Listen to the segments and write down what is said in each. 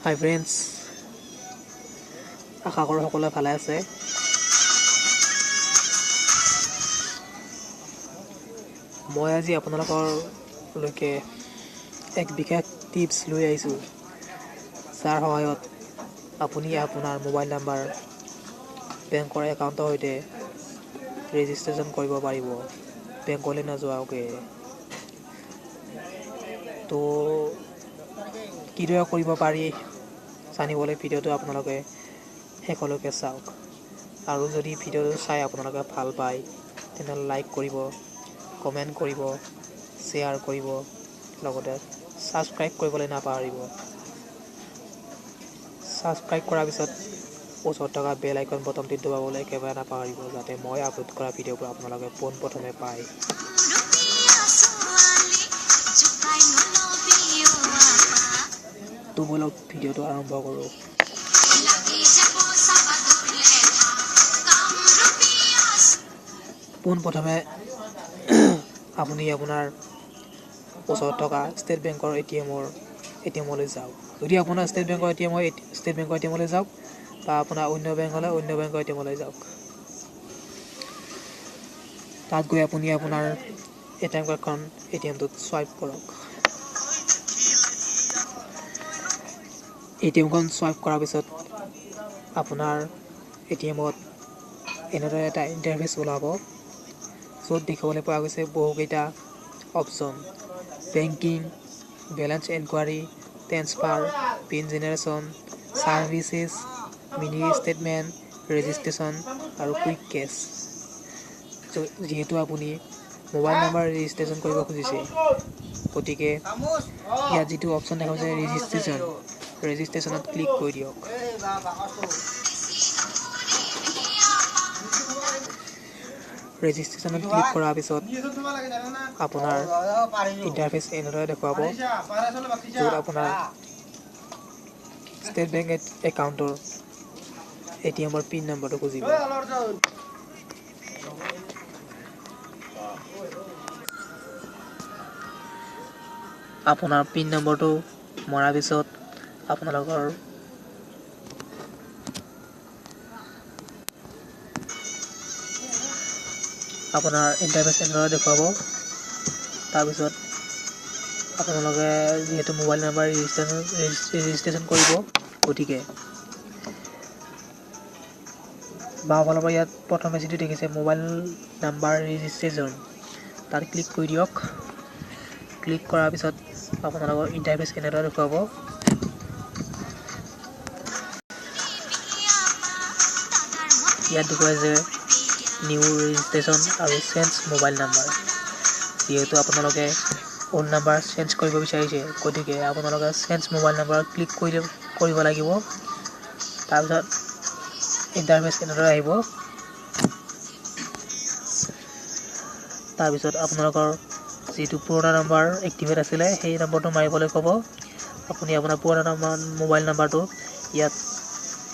হাই friends, আশা কৰোঁ সকলোৱে ভালে আছে। মই আজি আপোনালোকলৈকে এক বিশেষ টিপছ লৈ আহিছোঁ, যাৰ সহায়ত আপুনি আপোনাৰ মোবাইল নাম্বাৰ বেংকৰ একাউণ্টৰ সৈতে ৰেজিষ্ট্ৰেশ্যন কৰিব পাৰিব, বেংকলৈ নোযোৱাকৈ। তো কিদৰে কৰিব পাৰি জানিবলৈ ভিডিঅ'টো আপোনালোকে শেষলৈকে চাওক। আৰু যদি ভিডিঅ'টো চাই আপোনালোকে ভাল পায় তেনেহ'লে লাইক কৰিব, কমেণ্ট কৰিব, শ্বেয়াৰ কৰিব, লগতে ছাবস্ক্ৰাইব কৰিবলৈ নাপাহৰিব। ছাবস্ক্ৰাইব কৰাৰ পিছত ওচৰত থকা বেল আইকন বটনটি দবাবলৈ একেবাৰে নাপাহৰিব, যাতে মই আপলোড কৰা ভিডিঅ'বোৰ আপোনালোকে পোনপ্ৰথমে পায়। তো বলক ভিডিঅ'টো আৰম্ভ কৰোঁ। পোনপ্ৰথমে আপুনি আপোনাৰ ওচৰত থকা ষ্টেট বেংকৰ এটিএমলৈ যাওক। যদি আপোনাৰ ষ্টেট বেংকৰ এটিএমলৈ যাওক, বা আপোনাৰ অন্য বেংকৰ এটিএমলৈ যাওক। তাত গৈ আপুনি আপোনাৰ এটিএম কাৰ্ডখন এটিএমটোত চুৱাইপ কৰক। এটিএমখন চুৱাইপ কৰাৰ পিছত আপোনাৰ এটিএমত এনেদৰে এটা ইণ্টাৰফেচ ওলাব, য'ত দেখিবলৈ পোৱা গৈছে বহুকেইটা option: banking, balance enquiry, transfer, pin generation, services, mini statement, registration আৰু কুইক কেছ। যিহেতু আপুনি মোবাইল নাম্বাৰ ৰেজিষ্ট্ৰেশ্যন কৰিব খুজিছে, গতিকে ইয়াত যিটো অপশ্যন দেখা গৈছে ৰেজিষ্ট্ৰেশ্যনত ক্লিক কৰি দিয়ক। ৰেজিষ্ট্ৰেশ্যনত ক্লিক কৰাৰ পিছত আপোনাৰ ইণ্টাৰফেচ এনেদৰে দেখুৱাব, য'ত আপোনাৰ ষ্টেট বেংক একাউণ্টৰ এটিএমৰ পিন নম্বৰটো খুজিব। আপোনাৰ পিন নম্বৰটো মৰাৰ পিছত আপোনালোকৰ ইণ্টাৰফেচ এনেদৰে দেখুৱাব। তাৰপিছত আপোনালোকে যিহেতু মোবাইল নাম্বাৰ ৰেজিষ্ট্ৰেশ্যন কৰিব, গতিকে বাওঁফালৰ পৰা ইয়াত প্ৰথমে যিটো দেখিছে মোবাইল নাম্বাৰ ৰেজিষ্ট্ৰেশ্যন, তাত ক্লিক কৰি দিয়ক। ক্লিক কৰাৰ পিছত আপোনালোকৰ ইণ্টাৰফেচ এনেদৰে দেখুৱাব। ইয়াত দেখুৱাই যে নিউ ৰেজিষ্ট্ৰেশ্যন আৰু চেঞ্জ মোবাইল নাম্বাৰ। যিহেতু আপোনালোকে অ'ল্ড নাম্বাৰ চেঞ্জ কৰিব বিচাৰিছে, গতিকে আপোনালোকে চেঞ্জ মোবাইল নাম্বাৰত ক্লিক কৰিব লাগিব। তাৰপিছত ইণ্টাৰফেচ এনেদৰে আহিব। তাৰপিছত আপোনালোকৰ যিটো পুৰণা নাম্বাৰ এক্টিভেট আছিলে, সেই নম্বৰটো মাৰিবলৈ ক'ব। আপুনি আপোনাৰ পুৰণা মোবাইল নাম্বাৰটো ইয়াত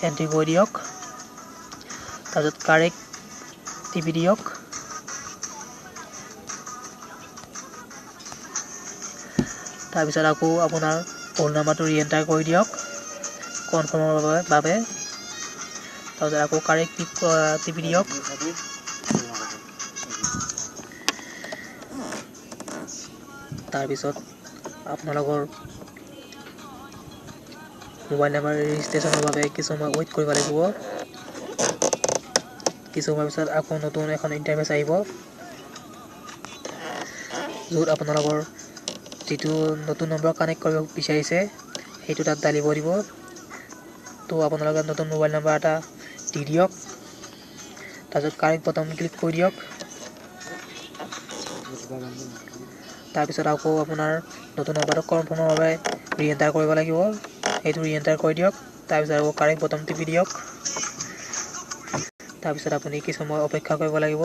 এণ্ট্ৰি কৰি দিয়ক। তাৰপিছত কাৰেক্ট টিপি দিয়ক। তাৰপিছত আকৌ আপোনাৰ অ'ল্ড নাম্বাৰটো ৰিএণ্টাৰ কৰি দিয়ক কনফাৰ্মৰ বাবে। তাৰপিছত আকৌ কাৰেক্ট টিপি দিয়ক। তাৰপিছত আপোনালোকৰ মোবাইল নাম্বাৰ ৰেজিষ্ট্ৰেশ্যনৰ বাবে কিছু সময় ৱেইট কৰিব লাগিব। কিছু সময়ৰ পিছত আকৌ নতুন এখন ইণ্টাৰফেচ আহিব, য'ত আপোনালোকৰ যিটো নতুন নম্বৰ কানেক্ট কৰিব বিচাৰিছে সেইটো তাত ডালিব দিব। তো আপোনালোকে নতুন মোবাইল নাম্বাৰ এটা দি দিয়ক। তাৰপিছত কাৰেক্ট বটন ক্লিক কৰি দিয়ক। তাৰপিছত আকৌ আপোনাৰ নতুন নাম্বাৰটো কনফাৰ্মৰ বাবে ৰিএণ্টাৰ কৰিব লাগিব, সেইটো ৰিএণ্টাৰ কৰি দিয়ক। তাৰপিছত আকৌ কাৰেক্ট বটন টিপি দিয়ক। তাৰপিছত আপুনি কিছু সময় অপেক্ষা কৰিব লাগিব।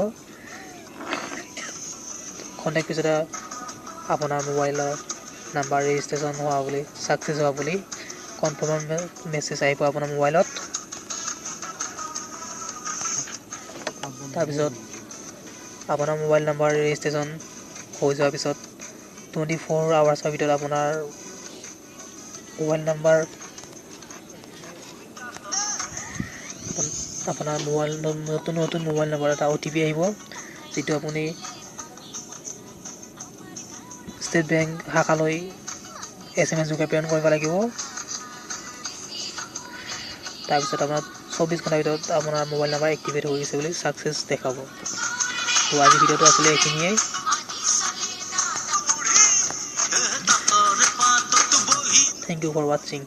খন্তেক পিছতে আপোনাৰ মোবাইলৰ নাম্বাৰ ৰেজিষ্ট্ৰেশ্যন ছাকচেছ হোৱা বুলি কনফাৰ্মৰ মেছেজ আহিব আপোনাৰ মোবাইলত। তাৰপিছত আপোনাৰ মোবাইল নাম্বাৰ ৰেজিষ্ট্ৰেশ্যন হৈ যোৱাৰ পিছত 24 আৱাৰ্ছৰ ভিতৰত আপোনাৰ মোবাইল নাম্বাৰ আপোনাৰ নতুন মোবাইল নম্বৰ এটা OTP আহিব, যিটো আপুনি ষ্টেট বেংক শাখালৈ SMS যোগে প্ৰেৰণ কৰিব লাগিব। তাৰপিছত আপোনাৰ 24 ঘণ্টাৰ ভিতৰত আপোনাৰ মোবাইল নাম্বাৰ এক্টিভেট হৈ গৈছে বুলি ছাকচেছ দেখাব। তো আজি ভিডিঅ'টো আছিলে এইখিনিয়েই। Thank you for watching.